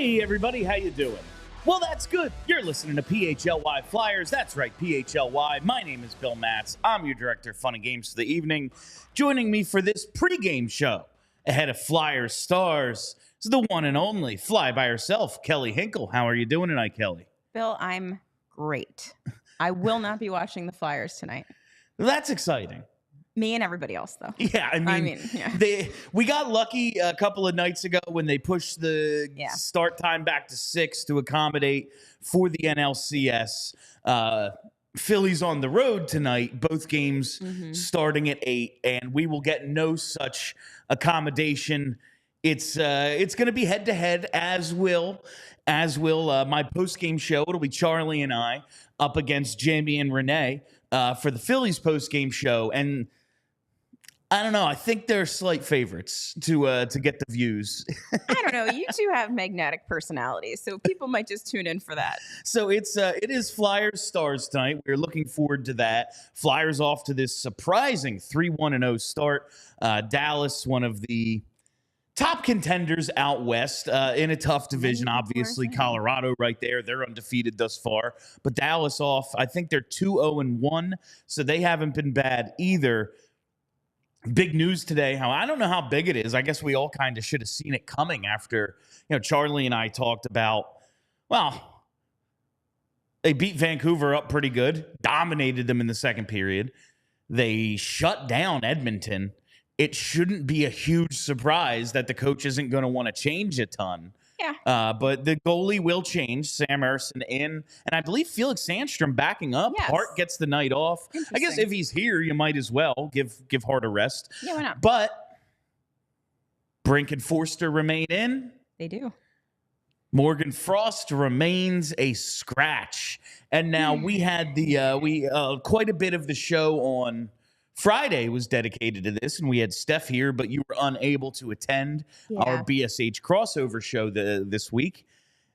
Hey everybody, how you doing? Well, that's good. You're listening to PHLY Flyers. That's right, PHLY. My name is Bill Matz. I'm your director of fun and games for the evening. Joining me for this pregame show ahead of Flyers Stars is the one and only Fly by herself, Kelly Hinkle. How are you doing tonight, Kelly? Bill, I'm great. I will not be watching the Flyers tonight. That's exciting. Me and everybody else, though. Yeah, I mean we got lucky a couple of nights ago when they pushed the start time back to 6 to accommodate for the NLCS. Phillies on the road tonight, both games starting at 8, and we will get no such accommodation. It's going to be head-to-head, as will my post-game show. It'll be Charlie and I up against Jamie and Renee for the Phillies post-game show, and I don't know. I think they're slight favorites to get the views. I don't know. You two have magnetic personalities, so people might just tune in for that. So it is Flyers Stars tonight. We're looking forward to that. Flyers off to this surprising 3-1-0 start. Dallas, one of the top contenders out west in a tough division. Obviously, Colorado right there. They're undefeated thus far. But Dallas off, I think they're 2-0-1, so they haven't been bad either. Big news today. I don't know how big it is. I guess we all kind of should have seen it coming after, Charlie and I talked about, well, they beat Vancouver up pretty good, dominated them in the second period. They shut down Edmonton. It shouldn't be a huge surprise that the coach isn't going to want to change a ton. Yeah. But the goalie will change. Sam Ersson in. And I believe Felix Sandstrom backing up. Yes. Hart gets the night off. I guess if he's here, you might as well give Hart a rest. Yeah, why not? But Brink and Foerster remain in. They do. Morgan Frost remains a scratch. And now we had the quite a bit of the show on Friday was dedicated to this, and we had Steph here, but you were unable to attend our BSH crossover show this week.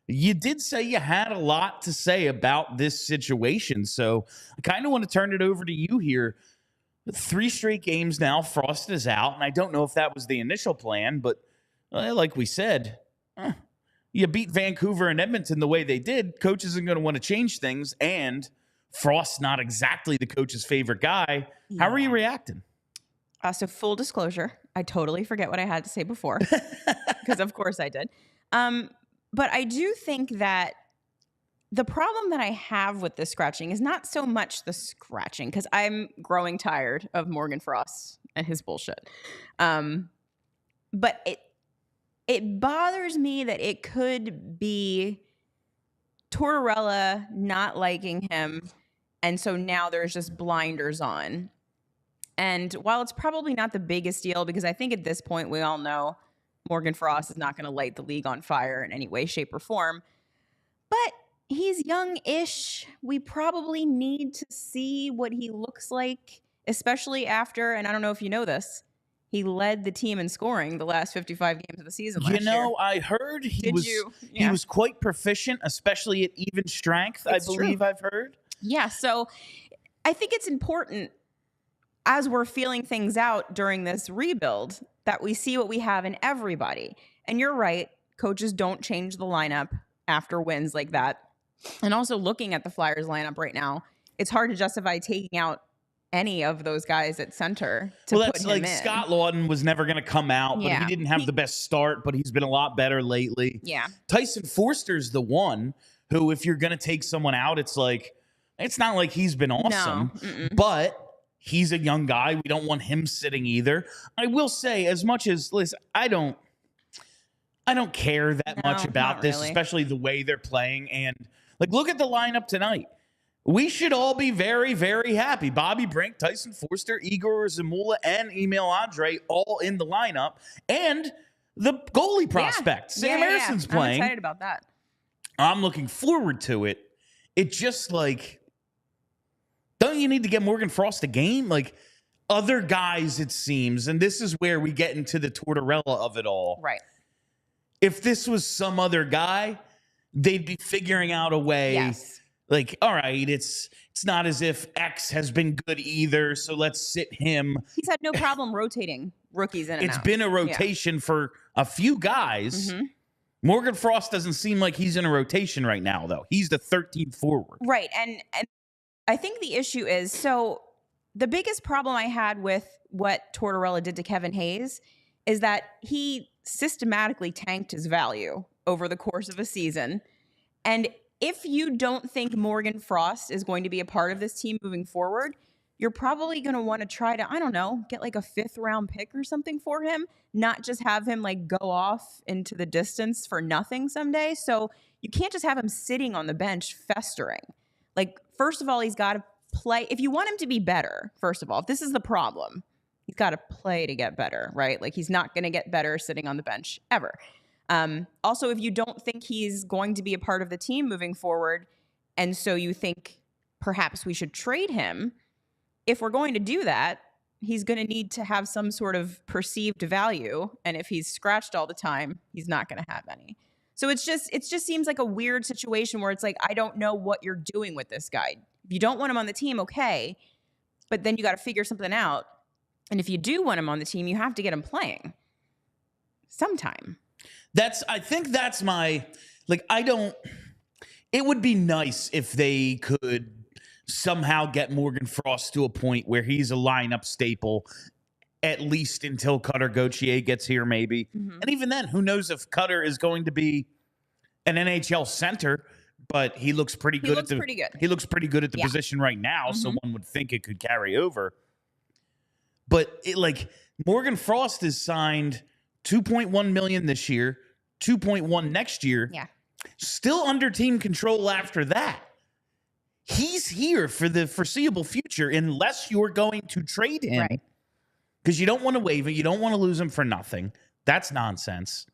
You did say you had a lot to say about this situation, so I kind of want to turn it over to you here. 3 straight games now, Frost is out, and I don't know if that was the initial plan, but like we said, you beat Vancouver and Edmonton the way they did. Coach isn't going to want to change things, and Frost's not exactly the coach's favorite guy. Yeah. How are you reacting? So full disclosure, I totally forget what I had to say before because of course I did. But I do think that the problem that I have with the scratching is not so much the scratching, because I'm growing tired of Morgan Frost and his bullshit. But it bothers me that it could be Tortorella not liking him, and so now there's just blinders on. And while it's probably not the biggest deal, because I think at this point we all know Morgan Frost is not going to light the league on fire in any way, shape, or form, but he's young-ish. We probably need to see what he looks like, especially after, and I don't know if you know this, he led the team in scoring the last 55 games of the season last year. I heard he was quite proficient, especially at even strength, I believe I've heard. Yeah, so I think it's important as we're feeling things out during this rebuild that we see what we have in everybody. And you're right, coaches don't change the lineup after wins like that. And also looking at the Flyers lineup right now, it's hard to justify taking out any of those guys at center to put him in. Scott Lawton was never going to come out, but he didn't have the best start, but he's been a lot better lately. Yeah. Tyson Foerster's the one who, if you're going to take someone out, it's not like he's been awesome, but he's a young guy. We don't want him sitting either. I will say, as much as, listen, I don't care that much about this, especially the way they're playing. And look at the lineup tonight. We should all be very, very happy. Bobby Brink, Tyson Foerster, Igor Zamula, and Emil Andre all in the lineup. And the goalie prospect, Sam Ersson's playing. I'm excited about that. I'm looking forward to it. It just don't you need to get Morgan Frost a game? Other guys, it seems, and this is where we get into the Tortorella of it all. Right. If this was some other guy, they'd be figuring out a way. Yes. All right, it's not as if X has been good either, so let's sit him. He's had no problem rotating rookies in and out. It's been a rotation for a few guys. Morgan Frost doesn't seem like he's in a rotation right now, though. He's the 13th forward. Right. And I think the issue is, so the biggest problem I had with what Tortorella did to Kevin Hayes is that he systematically tanked his value over the course of a season. And if you don't think Morgan Frost is going to be a part of this team moving forward, you're probably going to want to try to, I don't know, get like a 5th round pick or something for him, not just have him like go off into the distance for nothing someday. So you can't just have him sitting on the bench festering. Like, first of all, he's got to play. If you want him to be better, first of all, if this is the problem, he's got to play to get better, right? Like, he's not going to get better sitting on the bench ever. Also, if you don't think he's going to be a part of the team moving forward, and so you think perhaps we should trade him, if we're going to do that, he's going to need to have some sort of perceived value. And if he's scratched all the time, he's not going to have any. So it just seems like a weird situation where it's like, I don't know what you're doing with this guy. If you don't want him on the team, okay, but then you got to figure something out. And if you do want him on the team, you have to get him playing sometime. I think that's my, like, it would be nice if they could somehow get Morgan Frost to a point where he's a lineup staple, at least until Cutter Gauthier gets here, maybe. Mm-hmm. And even then, who knows if Cutter is going to be an NHL center, but he looks pretty good. He looks pretty good at the position right now, so one would think it could carry over. But Morgan Frost is signed $2.1 million this year, $2.1 next year. Yeah. Still under team control after that. He's here for the foreseeable future unless you're going to trade him. Right. Because you don't want to waive it. You don't want to lose him for nothing. That's nonsense.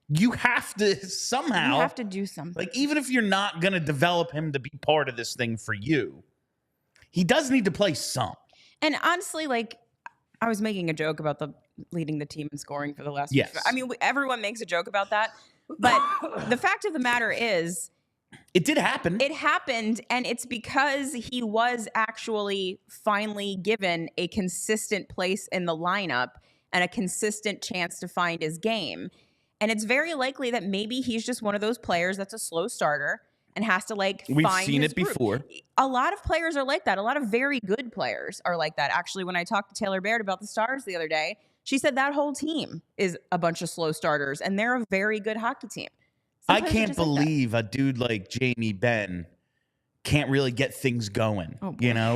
You have to somehow. You have to do something. Like, even if you're not going to develop him to be part of this thing for you, he does need to play some. And honestly, like, I was making a joke about the leading the team in scoring for the last. Yes. I mean, everyone makes a joke about that. But the fact of the matter is, it did happen. It happened, and it's because he was actually finally given a consistent place in the lineup and a consistent chance to find his game. And it's very likely that maybe he's just one of those players that's a slow starter and has to We've find seen his it before. Group. A lot of players are like that. A lot of very good players are like that. Actually, when I talked to Taylor Baird about the Stars the other day, she said that whole team is a bunch of slow starters, and they're a very good hockey team. Sometimes I can't believe a dude like Jamie Benn can't really get things going,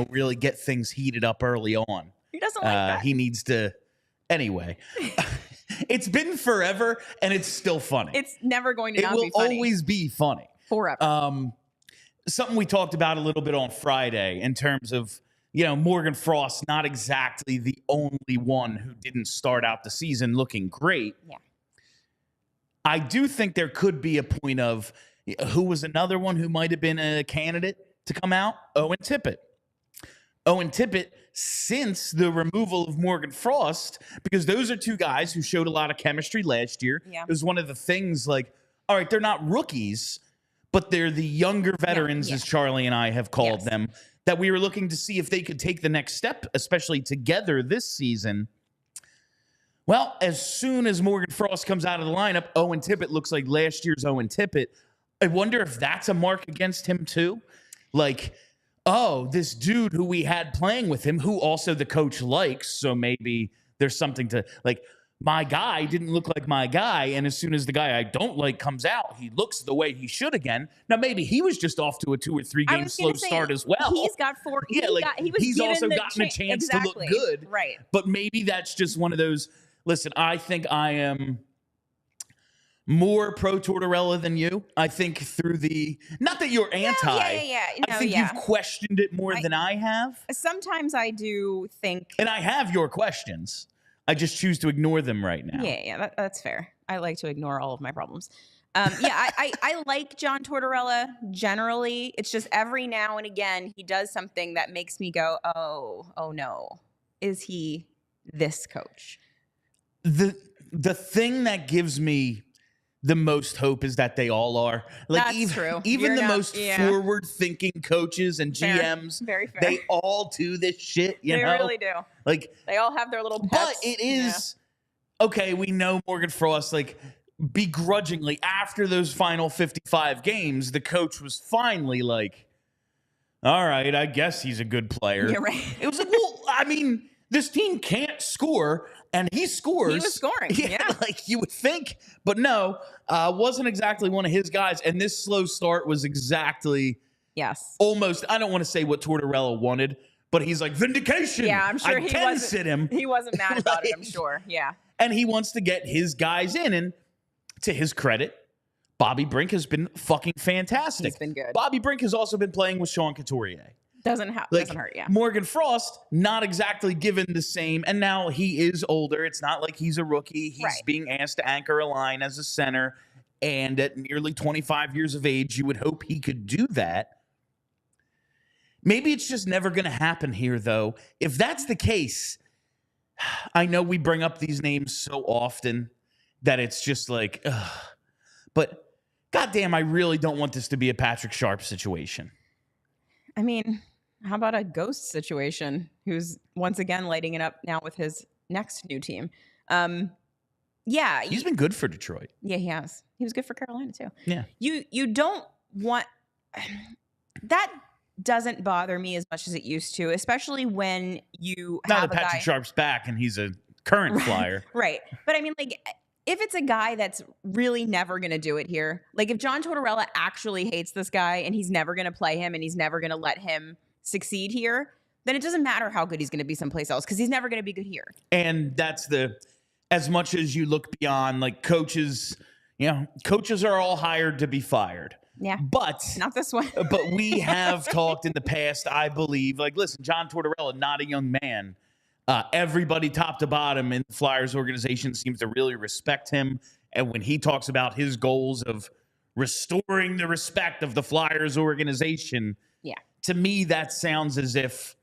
really get things heated up early on. He doesn't like that. He needs to. Anyway, it's been forever, and it's still funny. It's never going to not be funny. It will always be funny. Forever. Something we talked about a little bit on Friday in terms of, Morgan Frost, not exactly the only one who didn't start out the season looking great. Yeah. I do think there could be a point of who was another one who might have been a candidate to come out? Owen Tippett. Owen Tippett, since the removal of Morgan Frost, because those are two guys who showed a lot of chemistry last year. Yeah. It was one of the things all right, they're not rookies, but they're the younger veterans, as Charlie and I have called them, that we were looking to see if they could take the next step, especially together this season. Well, as soon as Morgan Frost comes out of the lineup, Owen Tippett looks like last year's Owen Tippett. I wonder if that's a mark against him too. This dude who we had playing with him, who also the coach likes, so maybe there's something to, my guy didn't look like my guy, and as soon as the guy I don't like comes out, he looks the way he should again. Now, maybe he was just off to a 2 or 3 game slow start as well. He's got 4. He's also gotten a chance to look good. Right. But maybe that's just one of those. Listen, I think I am more pro Tortorella than you. I think through not that you're anti. I think you've questioned it more than I have. Sometimes I do think. And I have your questions. I just choose to ignore them right now. Yeah, that's fair. I like to ignore all of my problems. I like John Tortorella generally. It's just every now and again he does something that makes me go, oh no. Is he this coach? The thing that gives me the most hope is that they all are. That's true. Even the most forward-thinking coaches and GMs, very fair. They all do this shit. They really do. They all have their little pets. But it is okay. We know Morgan Frost. begrudgingly, after those final 55 games, the coach was finally like, all right, I guess he's a good player. You're right. It was like, well, I mean, this team can't score, and he scores. He was scoring, yeah. Like you would think, but no, wasn't exactly one of his guys. And this slow start was exactly almost, I don't want to say what Tortorella wanted, but he's like, vindication. Yeah, I'm sure he wasn't sit him. He wasn't mad about it, I'm sure. Yeah. And he wants to get his guys in. And to his credit, Bobby Brink has been fucking fantastic. He's been good. Bobby Brink has also been playing with Sean Couturier. Doesn't hurt, yeah. Morgan Frost, not exactly given the same. And now he is older. It's not like he's a rookie. He's being asked to anchor a line as a center. And at nearly 25 years of age, you would hope he could do that. Maybe it's just never going to happen here, though. If that's the case, I know we bring up these names so often that it's just like, ugh. But goddamn, I really don't want this to be a Patrick Sharp situation. I mean, how about a Ghost situation who's once again lighting it up now with his next new team? Yeah. He's been good for Detroit. Yeah, he has. He was good for Carolina, too. Yeah. You don't want... That doesn't bother me as much as it used to, especially when you have now that Patrick Sharp's back and he's a current Flyer. Right. But I mean, like, if it's a guy that's really never going to do it here, like if John Tortorella actually hates this guy and he's never going to play him and he's never going to let him succeed here, then it doesn't matter how good he's going to be someplace else because he's never going to be good here. And that's as much as you look beyond, like coaches, coaches are all hired to be fired. Yeah. But not this one. But we have talked in the past, I believe, like, listen, John Tortorella, not a young man. Everybody top to bottom in the Flyers organization seems to really respect him. And when he talks about his goals of restoring the respect of the Flyers organization, to me, that sounds as if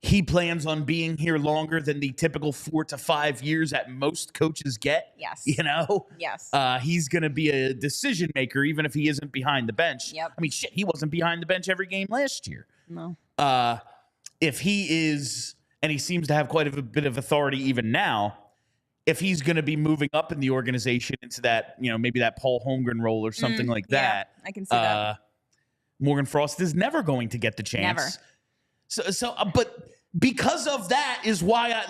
he plans on being here longer than the typical 4 to 5 years that most coaches get. Yes. Yes. He's going to be a decision maker, even if he isn't behind the bench. Yep. I mean, shit, he wasn't behind the bench every game last year. No. If he is, and he seems to have quite a bit of authority even now, if he's going to be moving up in the organization into that, maybe that Paul Holmgren role or something like that. I can see that. Morgan Frost is never going to get the chance. Never. But because of that is why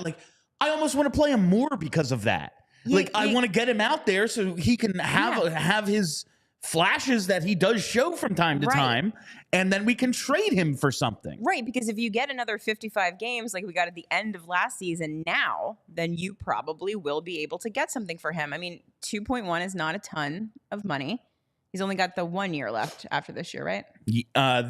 I almost want to play him more because of that. I want to get him out there so he can have his flashes that he does show from time to time, and then we can trade him for something. Right, because if you get another 55 games like we got at the end of last season now, then you probably will be able to get something for him. I mean, 2.1 is not a ton of money. He's only got the 1 year left after this year, right?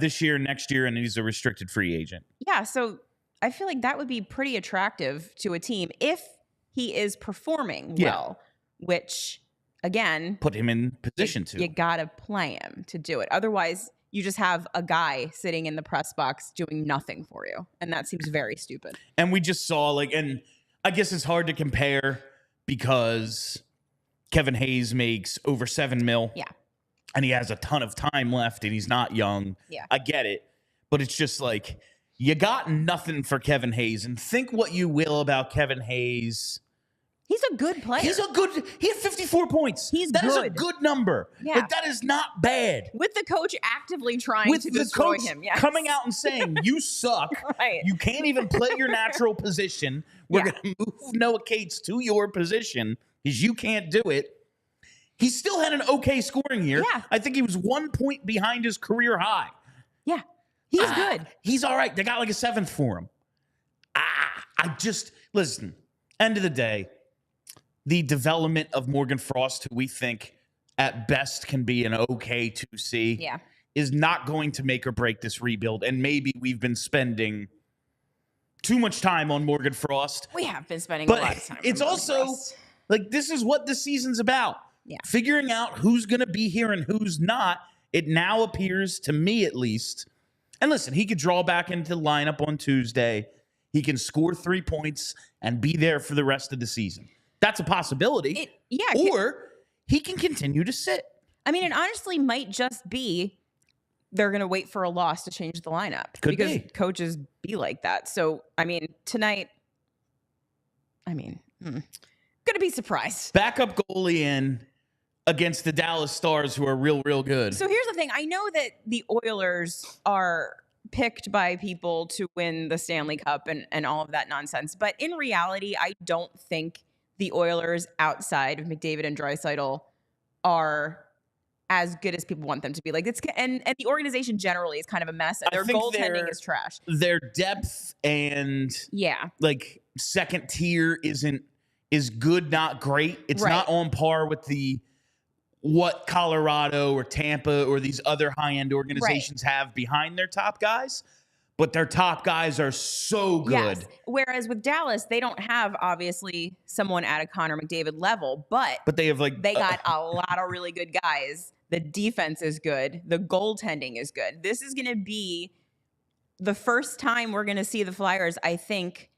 This year, next year, and he's a restricted free agent. Yeah, so I feel like that would be pretty attractive to a team if he is performing well, which, again... Put him in position to. You got to play him to do it. Otherwise, you just have a guy sitting in the press box doing nothing for you, and that seems very stupid. And we just saw, and I guess it's hard to compare because Kevin Hayes makes over $7 million. Yeah. And he has a ton of time left, and he's not young. Yeah. I get it. But it's just like, you got nothing for Kevin Hayes. And think what you will about Kevin Hayes. He's a good player. He had 54 points. That is a good number. Yeah. That is not bad. With the coach actively trying to destroy him. Yes. Coming out and saying, you suck. Right. You can't even play your natural position. We're going to move Noah Cates to your position because you can't do it. He still had an okay scoring year. Yeah. I think he was 1 point behind his career high. Yeah. He's good. He's all right. They got like a 7th for him. Listen, end of the day, the development of Morgan Frost, who we think at best can be an okay 2C, is not going to make or break this rebuild. And maybe we've been spending too much time on Morgan Frost. We have been spending a lot of time on it's Morgan also Frost. Like, this is what the season's about. Yeah. Figuring out who's going to be here and who's not. It now appears, to me at least. And listen, he could draw back into the lineup on Tuesday. He can score 3 points and be there for the rest of the season. That's a possibility. Or he can continue to sit. I mean, it honestly might just be they're going to wait for a loss to change the lineup. Because coaches be like that. So, I mean, tonight, going to be surprised. Backup goalie in. against the Dallas Stars, who are real, real good. So here's the thing. I know that the Oilers are picked by people to win the Stanley Cup and all of that nonsense. But in reality, I don't think the Oilers outside of McDavid and Draisaitl are as good as people want them to be. Like, and the organization generally is kind of a mess, and their goaltending is trash. Their depth and like second tier is good, not great. It's not on par with what Colorado or Tampa or these other high-end organizations have behind their top guys. But their top guys are so good. Yes. Whereas with Dallas, they don't have, obviously, someone at a Connor McDavid level, but they have they got a lot of really good guys. The defense is good. The goaltending is good. This is going to be the first time we're going to see the Flyers, I think,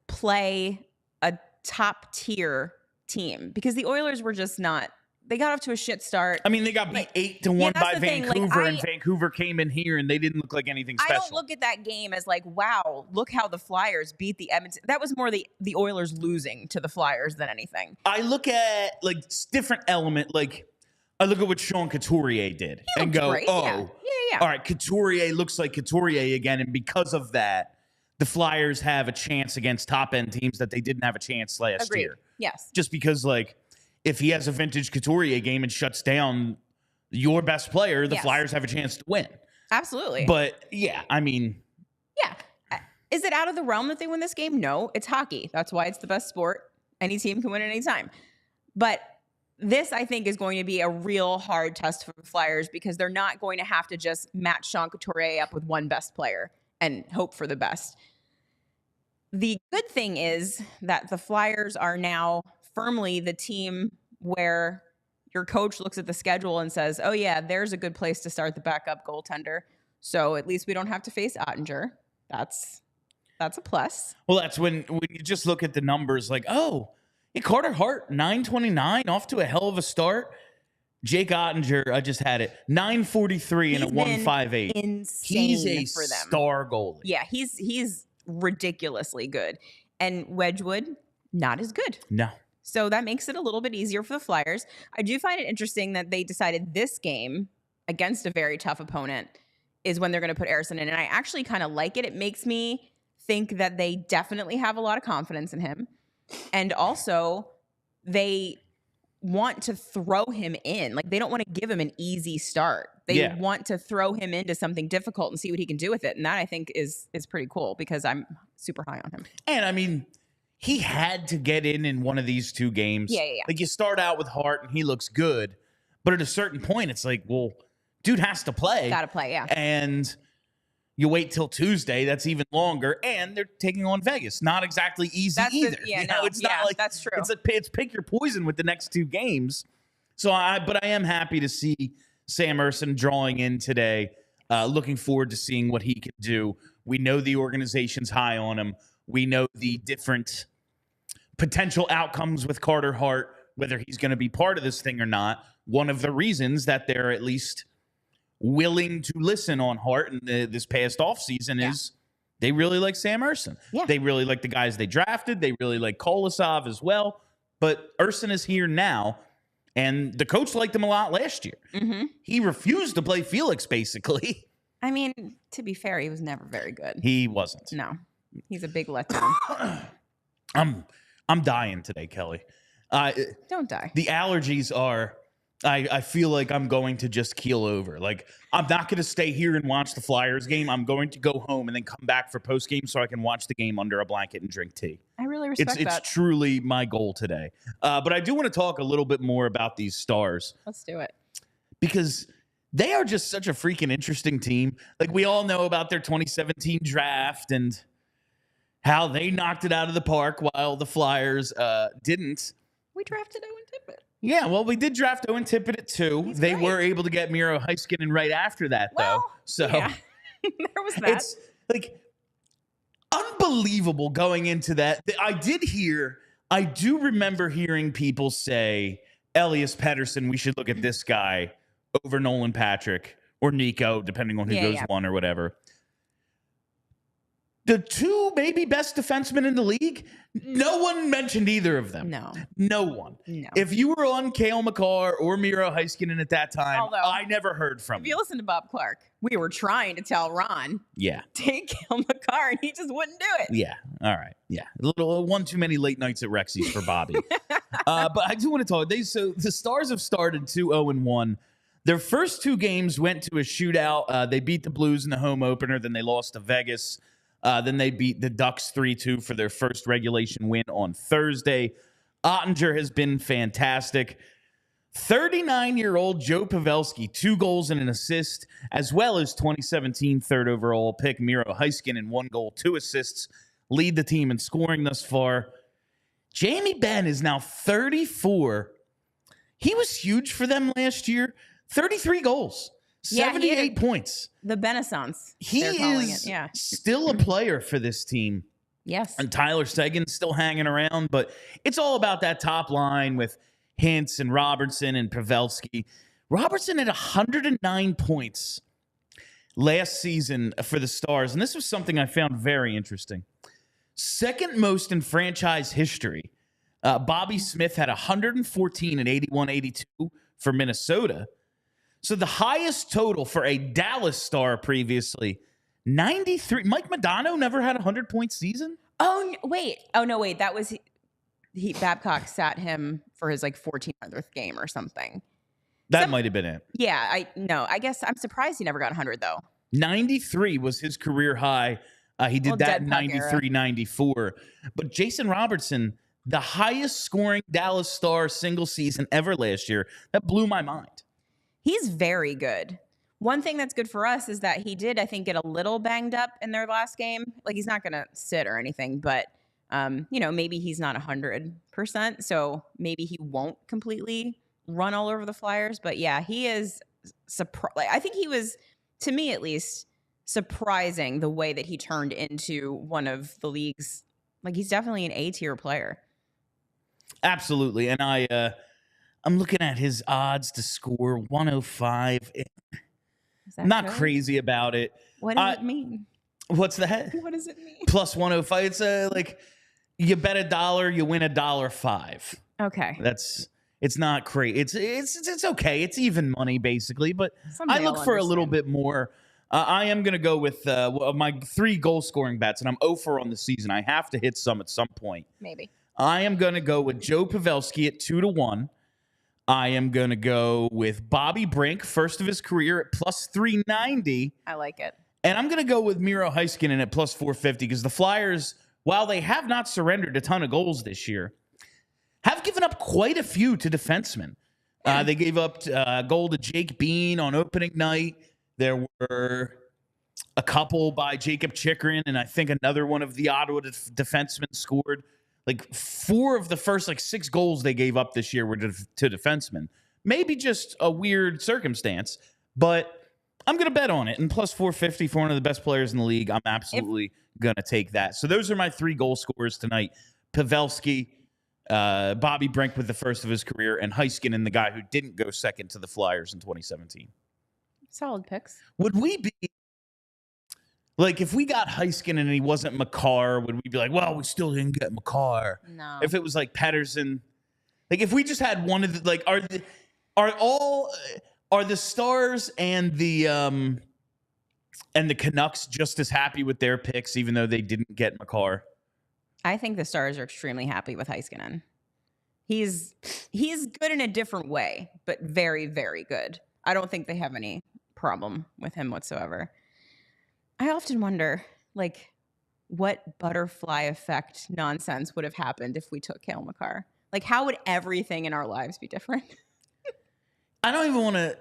play a top tier team, because the Oilers were just not. They got off to a shit start. I mean, they got beat 8-1 by Vancouver, and Vancouver came in here and they didn't look like anything special. I don't look at that game as like, wow, look how the Flyers beat the Edmonton. That was more the Oilers losing to the Flyers than anything. I look at like different element. Like I look at what Sean Couturier did and go, great. all right, Couturier looks like Couturier again. And because of that, the Flyers have a chance against top end teams that they didn't have a chance last year. Yes. Just because if he has a vintage Couturier game and shuts down your best player, the Flyers have a chance to win. Absolutely. But, I mean. Yeah. Is it out of the realm that they win this game? No, it's hockey. That's why it's the best sport. Any team can win at any time. But this, I think, is going to be a real hard test for the Flyers, because they're not going to have to just match Sean Couturier up with one best player and hope for the best. The good thing is that the Flyers are now firmly the team where your coach looks at the schedule and says, oh yeah, there's a good place to start the backup goaltender. So at least we don't have to face Ottinger. That's a plus. Well, that's when you just look at the numbers like, Carter Hart, 929, off to a hell of a start. Jake Ottinger, I just had it, 943 and a 158. Insane. He's a for them. Star goalie. Yeah, he's ridiculously good. And Wedgwood, not as good. No. So that makes it a little bit easier for the Flyers. I do find it interesting that they decided this game against a very tough opponent is when they're going to put Ersson in. And I actually kind of like it. It makes me think that they definitely have a lot of confidence in him. And also, they want to throw him in. Like, they don't want to give him an easy start. They want to throw him into something difficult and see what he can do with it. And that, I think, is pretty cool, because I'm super high on him. And, I mean, he had to get in one of these two games. Yeah. Like, you start out with Hart, and he looks good. But at a certain point, it's like, well, dude has to play. Got to play, yeah. And you wait till Tuesday. That's even longer. And they're taking on Vegas. Not exactly easy either. It's not like that's true. It's pick your poison with the next two games. But I am happy to see Sam Ersson drawing in today. Looking forward to seeing what he can do. We know the organization's high on him. We know the different potential outcomes with Carter Hart, whether he's going to be part of this thing or not. One of the reasons that they're at least willing to listen on Hart in this past offseason is they really like Sam Ersson. Yeah. They really like the guys they drafted. They really like Kolosov as well. But Ersson is here now, and the coach liked him a lot last year. Mm-hmm. He refused to play Felix, basically. I mean, to be fair, he was never very good. He wasn't. No. He's a big letdown. I'm dying today, Kelly. Don't die. The allergies are, I feel like I'm going to just keel over. Like, I'm not going to stay here and watch the Flyers game. I'm going to go home and then come back for post game so I can watch the game under a blanket and drink tea. I really respect that. It's truly my goal today. But I do want to talk a little bit more about these Stars. Let's do it. Because they are just such a freaking interesting team. Like, we all know about their 2017 draft and how they knocked it out of the park while the Flyers didn't. We drafted Owen Tippett. Yeah, well, we did draft Owen Tippett at 2. They were able to get Miro Heiskanen right after that, though. So yeah. There was that. It's like unbelievable going into that. I do remember hearing people say, Elias Pettersson, we should look at this guy over Nolan Patrick or Nico, depending on who goes one or whatever. The two maybe best defensemen in the league, no one mentioned either of them. No one. No. If you were on Cale Makar or Miro Heiskanen at that time, Although, I never heard from If you listen to Bob Clark, we were trying to tell Ron, take Cale Makar, and he just wouldn't do it. Yeah. All right. Yeah. A little one too many late nights at Rexy's for Bobby. But I do want to talk. So the Stars have started 2-0-1. Their first two games went to a shootout. They beat the Blues in the home opener. Then they lost to Vegas. Then they beat the Ducks 3-2 for their first regulation win on Thursday. Ottinger has been fantastic. 39-year-old Joe Pavelski, 2 goals and an assist, as well as 2017 third overall pick Miro Heiskanen, 1 goal, 2 assists, lead the team in scoring thus far. Jamie Benn is now 34. He was huge for them last year. 33 goals. 78 points. The Benaissance. He is still a player for this team. Yes. And Tyler Seguin's still hanging around, but it's all about that top line with Hintz and Robertson and Pavelski. Robertson had 109 points last season for the Stars, and this was something I found very interesting. Second most in franchise history. Bobby Smith had 114 and 81-82 for Minnesota. So the highest total for a Dallas Star previously, 93. Mike Modano never had a 100-point season? Oh, wait. Oh, no, wait. That was Babcock sat him for his 1400th game or something. That might have been it. Yeah, I guess I'm surprised he never got 100 though. 93 was his career high. He did that in 93, 94. But Jason Robertson, the highest scoring Dallas Star single season ever last year, that blew my mind. He's very good. One thing that's good for us is that he did, I think, get a little banged up in their last game. He's not going to sit or anything, but, maybe he's not 100%. So maybe he won't completely run all over the Flyers. But, yeah, he is I think he was, to me at least, surprising the way that he turned into one of the league's. He's definitely an A-tier player. Absolutely. And I'm looking at his odds to score 105. Not crazy about it. What does it mean? What's that? What does it mean? Plus 105. It's you bet $1, you win $1.05. Okay. It's not crazy. It's okay. It's even money basically, but I look for a little bit more. I am going to go with my 3 goal scoring bets, and I'm 0 on the season. I have to hit some at some point. Maybe. I am going to go with Joe Pavelski at 2-1. I am going to go with Bobby Brink, first of his career, at plus 390. I like it. And I'm going to go with Miro Heiskanen at plus 450 because the Flyers, while they have not surrendered a ton of goals this year, have given up quite a few to defensemen. They gave up a goal to Jake Bean on opening night. There were a couple by Jacob Chikrin, and I think another one of the Ottawa defensemen scored. 4 of the first 6 goals they gave up this year were to defensemen. Maybe just a weird circumstance, but I'm going to bet on it. And plus 450 for one of the best players in the league, I'm absolutely going to take that. So those are my 3 goal scorers tonight. Pavelski, Bobby Brink with the first of his career, and Heiskanen, the guy who didn't go second to the Flyers in 2017. Solid picks. Would we be... if we got Heiskanen and he wasn't Makar, would we be well, we still didn't get Makar? No. If it was Pettersson, if we just had one of the are the Stars and the Canucks just as happy with their picks, even though they didn't get Makar? I think the Stars are extremely happy with Heiskanen. He's good in a different way, but very, very good. I don't think they have any problem with him whatsoever. I often wonder, what butterfly effect nonsense would have happened if we took Cale Makar? How would everything in our lives be different? I don't even want to...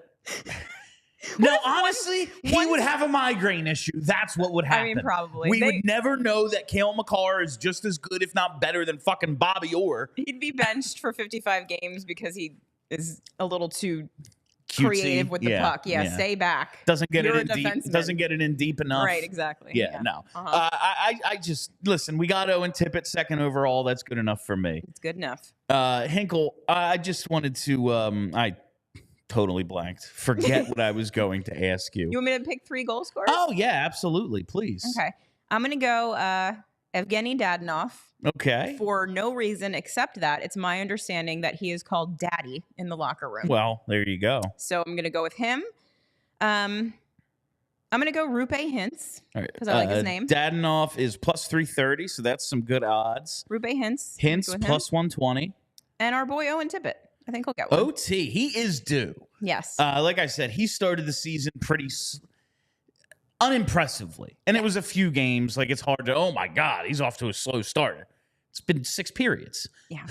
No, honestly, he would have a migraine issue. That's what would happen. I mean, probably. We would never know that Cale Makar is just as good, if not better, than fucking Bobby Orr. He'd be benched for 55 games because he is a little too... Cutesy. Creative with the puck. Yeah, stay back. Doesn't get it in deep. Doesn't get it in deep enough. Right, exactly. Yeah. No. I just listen. We got Owen Tippett second overall. That's good enough for me. It's good enough. Hinkle. I just wanted to. I totally blanked. Forget what I was going to ask you. You want me to pick 3 goal scorers? Oh yeah, absolutely. Please. Okay. I'm going to go Evgeny Dadonov. Okay. For no reason except that it's my understanding that he is called Daddy in the locker room. Well, there you go. So I'm going to go with him. I'm going to go Rupe Hintz because I like his name. Dadonov is plus 330, so that's some good odds. Rupe Hintz. Hintz plus 120. And our boy Owen Tippett. I think he'll get one. OT, he is due. Yes. Like I said, he started the season pretty unimpressively. And it was a few games. Like, it's hard to, oh my God, he's off to a slow start. It's been 6 periods. Yeah.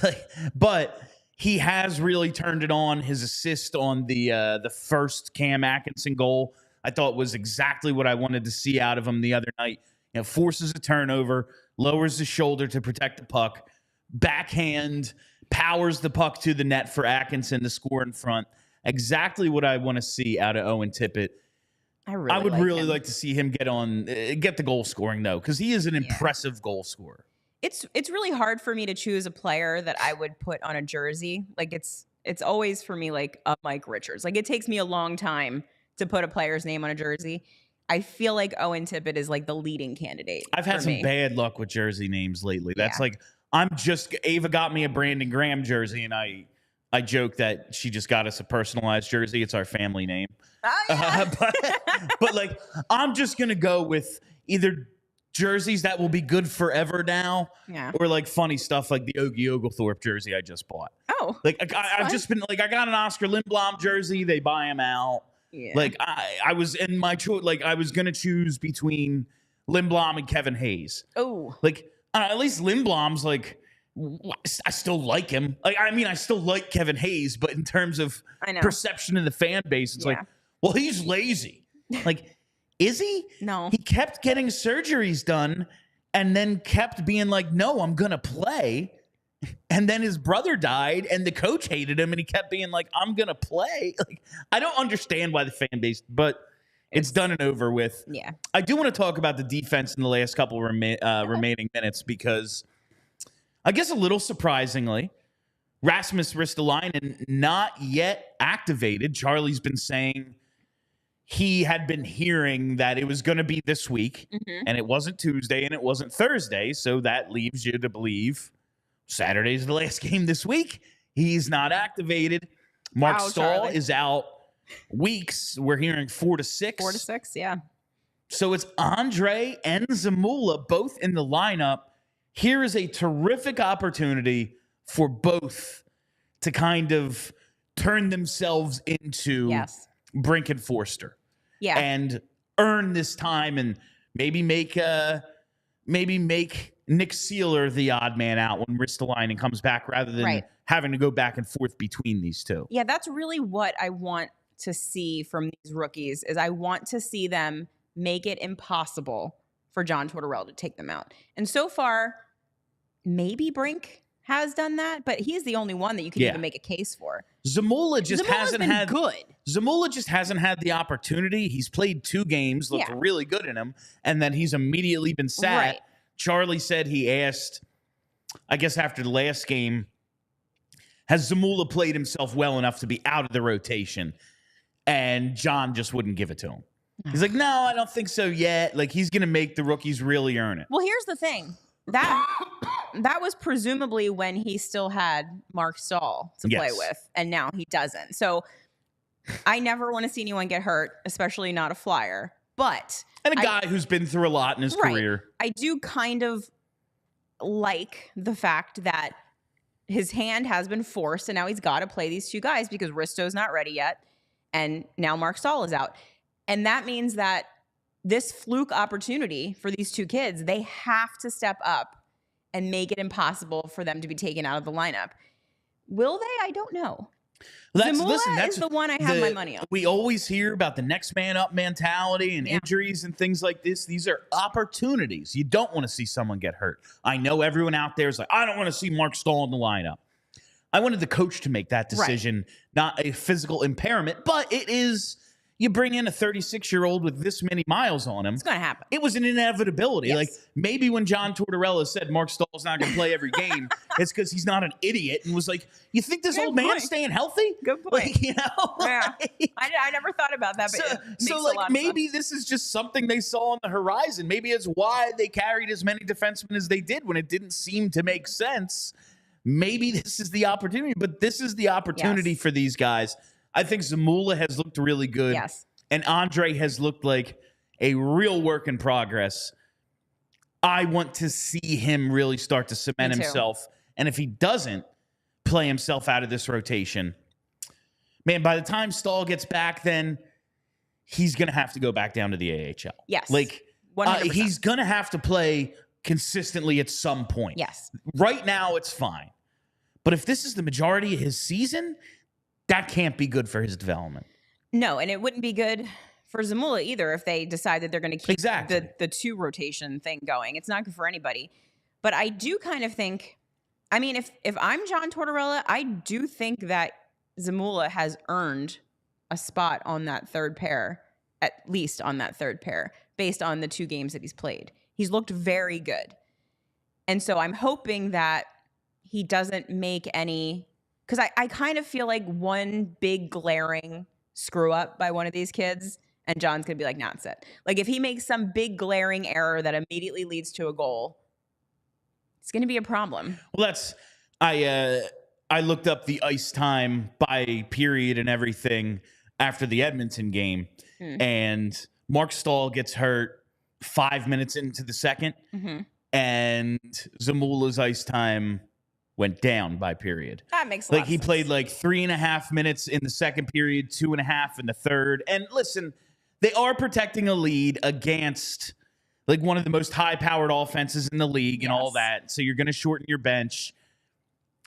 But he has really turned it on. His assist on the first Cam Atkinson goal, I thought was exactly what I wanted to see out of him the other night. You know, forces a turnover, lowers the shoulder to protect the puck, backhand, powers the puck to the net for Atkinson to score in front. Exactly what I want to see out of Owen Tippett. I would really like to see him get the goal scoring though, because he is an impressive goal scorer. It's really hard for me to choose a player that I would put on a jersey. Like it's always for me like a Mike Richards. Like it takes me a long time to put a player's name on a jersey. I feel like Owen Tippett is like the leading candidate. I've had some bad luck with jersey names lately. That's like Ava got me a Brandon Graham jersey, and I joke that she just got us a personalized jersey. It's our family name. Oh, yeah. But like, I'm just going to go with either jerseys that will be good forever now, or like funny stuff like the Ogie Oglethorpe jersey I just bought. Oh, like I've just been like, I got an Oscar Lindblom jersey. They buy them out. Yeah. Like I was in my choice. Like I was going to choose between Lindblom and Kevin Hayes. Oh, like at least Lindblom's like, I still like him. Like, I mean, I still like Kevin Hayes, but in terms of perception in the fan base, it's like, well, he's lazy. Like, is he? No. He kept getting surgeries done and then kept being like, no, I'm going to play. And then his brother died and the coach hated him and he kept being like, I'm going to play. Like, I don't understand why the fan base, but it's done and over with. Yeah. I do want to talk about the defense in the last couple remaining minutes because I guess a little surprisingly, Rasmus Ristolainen not yet activated. Charlie's been saying he had been hearing that it was going to be this week, and it wasn't Tuesday and it wasn't Thursday, so that leaves you to believe Saturday's the last game this week. He's not activated. Mark Stahl is out weeks. We're hearing 4 to 6. 4 to 6, yeah. So it's Andre and Zamula both in the lineup. Here is a terrific opportunity for both to kind of turn themselves into Brink and Foerster. Yeah. And earn this time and maybe make Nick Seeler the odd man out when Ristolainen comes back rather than having to go back and forth between these two. Yeah, that's really what I want to see from these rookies is I want to see them make it impossible for John Tortorella to take them out. And so far, maybe Brink has done that, but he's the only one that you can even make a case for. Zamula just hasn't had good. Zamula just hasn't had the opportunity. He's played 2 games, looked really good in them, and then he's immediately been sat. Right. Charlie said he asked, I guess after the last game, has Zamula played himself well enough to be out of the rotation? And John just wouldn't give it to him. He's like, no, I don't think so yet. Like, he's going to make the rookies really earn it. Well, here's the thing. That was presumably when he still had Mark Stahl to play with, and now he doesn't. So I never want to see anyone get hurt, especially not a Flyer. And a guy who's been through a lot in his career. I do kind of like the fact that his hand has been forced, and now he's got to play these 2 guys because Risto's not ready yet, and now Mark Stahl is out. And that means that this fluke opportunity for these 2 kids, they have to step up and make it impossible for them to be taken out of the lineup. Will they? I don't know. Zamula is the one I have my money on. We always hear about the next man up mentality and injuries and things like this. These are opportunities. You don't want to see someone get hurt. I know everyone out there is like, I don't want to see Mark Stahl in the lineup. I wanted the coach to make that decision, not a physical impairment, but it is you bring in a 36-year-old with this many miles on him. It's going to happen. It was an inevitability. Yes. Like, maybe when John Tortorella said Mark Stahl's not going to play every game, it's because he's not an idiot and was like, you think this Good old point. man's staying healthy? Good point. Like, you know? Yeah. Like, I never thought about that, but it makes a lot of maybe sense. this is just something they saw on the horizon. Maybe it's why they carried as many defensemen as they did when it didn't seem to make sense. Maybe this is the opportunity, but this is the opportunity for these guys. I think Zamula has looked really good. Yes. And Andre has looked like a real work in progress. I want to see him really start to cement Me too. himself. And if he doesn't play himself out of this rotation, man, by the time Stahl gets back, then he's going to have to go back down to the AHL. Yes. Like, 100%. he's going to have to play consistently at some point. Yes. Right now, it's fine. But if this is the majority of his season, that can't be good for his development. No, and it wouldn't be good for Zamula either if they decide that they're going to keep the 2 rotation thing going. It's not good for anybody. But I do kind of think, I mean, if I'm John Tortorella, I do think that Zamula has earned a spot on that third pair, at least on that third pair, based on the 2 games that he's played. He's looked very good. And so I'm hoping that he doesn't make any, because I kind of feel like one big glaring screw up by one of these kids, and John's going to be like, nah, it's it. Like, if he makes some big glaring error that immediately leads to a goal, it's going to be a problem. Well, I looked up the ice time by period and everything after the Edmonton game, and Mark Stahl gets hurt 5 minutes into the second, and Zamula's ice time went down by period. That makes a lot of he sense. played like 3.5 minutes in the second period, 2.5 in the third. And listen, they are protecting a lead against like one of the most high-powered offenses in the league and all that. So you're going to shorten your bench.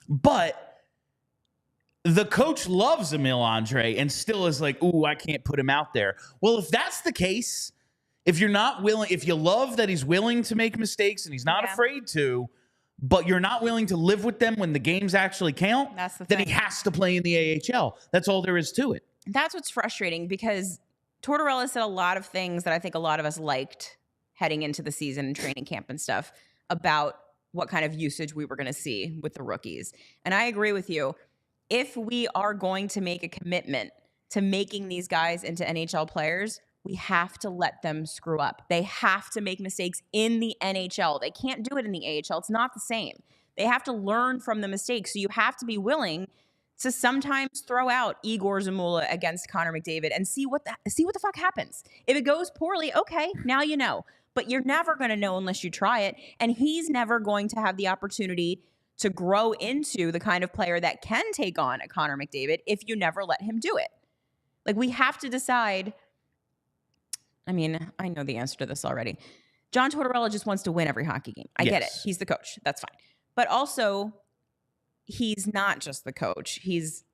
But the coach loves Emil Andre and still is like, ooh, I can't put him out there. Well, if that's the case, if you're not willing, if you love that he's willing to make mistakes and he's not afraid to, but you're not willing to live with them when the games actually count, That's the then thing. he has to play in the AHL. That's all there is to it. That's what's frustrating, because Tortorella said a lot of things that I think a lot of us liked heading into the season and training camp and stuff about what kind of usage we were going to see with the rookies. And I agree with you. If we are going to make a commitment to making these guys into NHL players, we have to let them screw up. They have to make mistakes in the NHL. They can't do it in the AHL. It's not the same. They have to learn from the mistakes. So you have to be willing to sometimes throw out Igor Zamula against Connor McDavid and see what the fuck happens. If it goes poorly, okay, now you know. But you're never going to know unless you try it. And he's never going to have the opportunity to grow into the kind of player that can take on a Connor McDavid if you never let him do it. Like, we have to decide. I mean, I know the answer to this already. John Tortorella just wants to win every hockey game. I get it. He's the coach. That's fine. But also, he's not just the coach. He's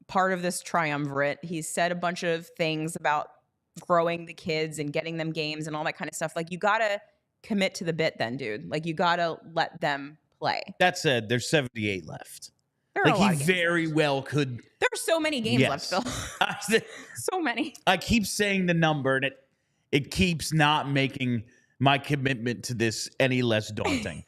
part of this triumvirate. He's said a bunch of things about growing the kids and getting them games and all that kind of stuff. Like, you got to commit to the bit then, dude. Like, you got to let them play. That said, there's 78 left. There are a lot of he games very left. well could. There are so many games left, Phil. So many. I keep saying the number, and it keeps not making my commitment to this any less daunting.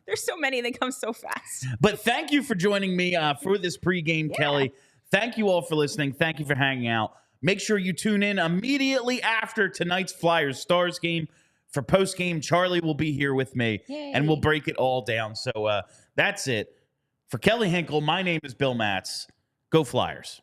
There's so many. They come so fast. But thank you for joining me for this pregame, Kelly. Thank you all for listening. Thank you for hanging out. Make sure you tune in immediately after tonight's Flyers Stars game. For postgame, Charlie will be here with me, and we'll break it all down. So that's it. For Kelly Hinkle, my name is Bill Matz. Go Flyers.